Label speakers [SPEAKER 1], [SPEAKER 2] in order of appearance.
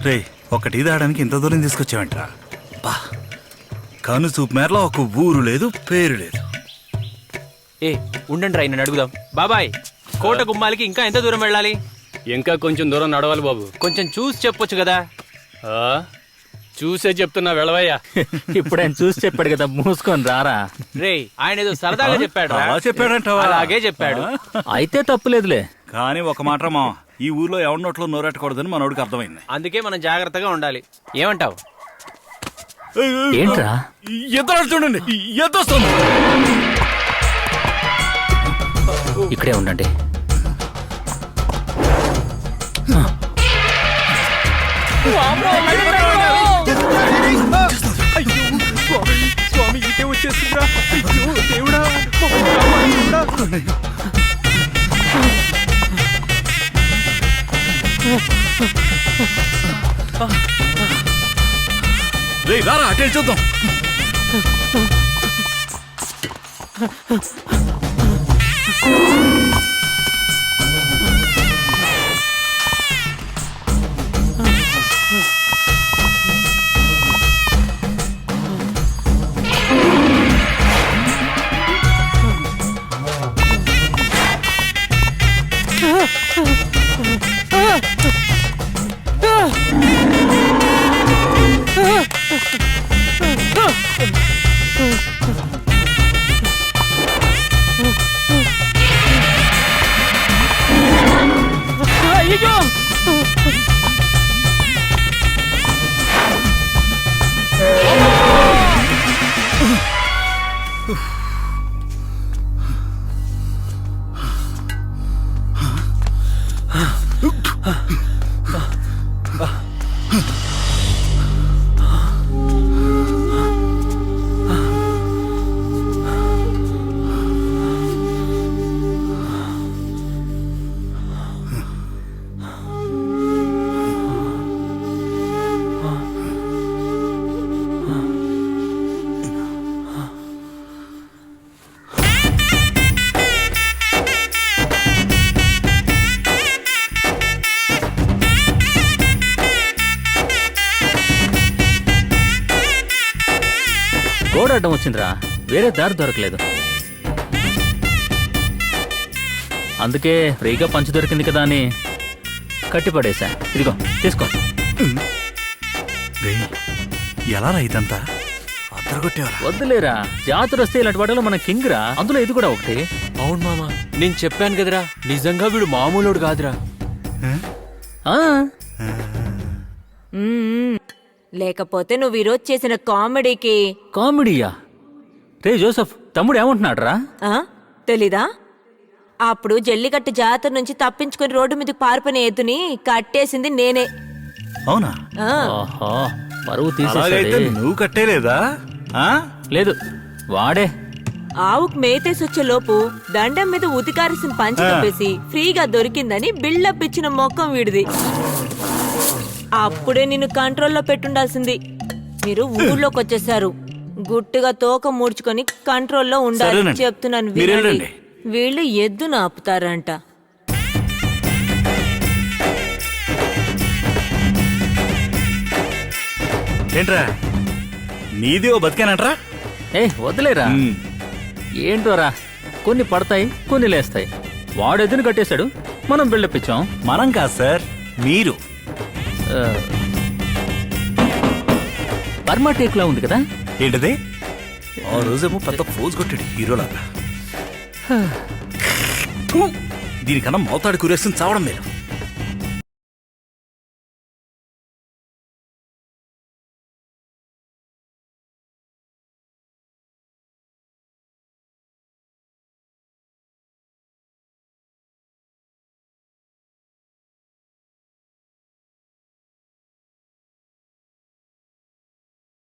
[SPEAKER 1] రే ఒకటి తాగడానికి ఇంత దూరం తీసుకొచ్చావంటరా బా కను చూపు మేరలో ఒక ఊరు లేదు పేరు లేదు.
[SPEAKER 2] ఏ ఉండండి రా నేను అడుగుదాం. బాబాయ్ కోట గుమ్మాలకి ఇంకా ఎంత దూరం వెళ్ళాలి?
[SPEAKER 3] ఇంకా కొంచెం దూరం నడవాలి బాబు.
[SPEAKER 2] కొంచెం చూసి చెప్పొచ్చు కదా.
[SPEAKER 3] చూసే చెప్తున్నా వెళ్ళవయ్యా.
[SPEAKER 4] ఇప్పుడు ఆయన చూసి చెప్పాడు కదా, మూసుకొని రారా.
[SPEAKER 2] రే ఆయన ఏదో సరదాగా చెప్పాడు.
[SPEAKER 1] అలా చెప్పాడంటావా?
[SPEAKER 2] అలాగే చెప్పాడు.
[SPEAKER 4] అయితే తప్పులేదులే.
[SPEAKER 1] కానీ ఒక మాట మా ఈ ఊర్లో ఎవరి నోట్లో నోరెట్టకూడదని మనోడికి అర్థమైంది.
[SPEAKER 2] అందుకే మనం జాగ్రత్తగా ఉండాలి. ఏమంటావు?
[SPEAKER 4] ఏంట్రా
[SPEAKER 1] ఎదురు చూడండి, ఎద్దొస్తుంది.
[SPEAKER 4] ఇక్కడే ఉండండి.
[SPEAKER 2] స్వామి ఇటే వచ్చేస్తుందా? దేవుడా
[SPEAKER 1] రే రారా అటే చూద్దాం.
[SPEAKER 4] గోడ అడ్డం వచ్చిందిరా, వేరే దారి దొరకలేదు. అందుకే ఫ్రీగా పంచి దొరికింది కదా అని కట్టిపడేశా. ఇదిగో తీసుకో.
[SPEAKER 1] ఎలా రైతంతా అద్దరగొట్టేవరా?
[SPEAKER 4] వద్దులేరా, జాతర వస్తే ఇలాంటి వాటిలో మన కింగ్ రా. అందులో ఇది కూడా ఒకటి.
[SPEAKER 2] అవును మామా, నేను చెప్పాను కదరా, నిజంగా వీడు మామూలుడు కాదురా.
[SPEAKER 4] ఆ
[SPEAKER 5] లేకపోతే నువ్వు ఈరోజు చేసిన కామెడీకి.
[SPEAKER 4] కామెడీయా? రే జోసఫ్, తమ్ముడు ఏమంటున్నాడు రా?
[SPEAKER 5] తెలీదా? అప్పుడు జల్లికట్టు జాతర నుంచి తప్పించుకుని రోడ్డు మీదకి పారిపోయిన ఎద్దుని కట్టేసింది నేనే.
[SPEAKER 1] అవునా?
[SPEAKER 4] ఆహా, పరువు
[SPEAKER 1] అలాగైతే
[SPEAKER 4] తీసేసాడే.
[SPEAKER 1] నువ్వు కట్టేలేదా?
[SPEAKER 4] లేదు, వాడే.
[SPEAKER 5] ఆవుకు మేతేసి వచ్చే లోపు దండం మీద ఉతికారేసిన పంచి కప్పేసి ఫ్రీగా దొరికిందని బిల్డప్ ఇచ్చిన మొక్కం వీడిది. అప్పుడే నిన్ను కంట్రోల్లో పెట్టుండాల్సింది. మీరు ఊళ్ళోకి వచ్చేసారు. గుట్టుగా తోక ముడుచుకొని కంట్రోల్లో ఉండాలి.
[SPEAKER 1] సరేనండి.
[SPEAKER 5] చెప్తున్నాను
[SPEAKER 1] మీరు
[SPEAKER 5] వినండి.
[SPEAKER 1] వెళ్ళండి.
[SPEAKER 5] వీళ్ళు ఎద్దును ఆపుతారంట.
[SPEAKER 1] ఏంట్రా నీది ఓ బతికేనంట్రా?
[SPEAKER 4] వదిలేరా. ఏంటోరా, కొన్ని పడతాయి, కొన్ని లేస్తాయి. వాడు ఎదురు కట్టేశాడు, మనం బిల్డప్ ఇచ్చాం.
[SPEAKER 1] మనం కాదు సార్, మీరు.
[SPEAKER 4] బర్మా టేక్ లా ఉంది కదా.
[SPEAKER 1] ఏంటది? ఆ రోజేమో పెద్ద ఫోజ్ కొట్టాడు హీరోలాగా. దీనికన్నా మోతాడు కురేసుకుని చావడం మీరు.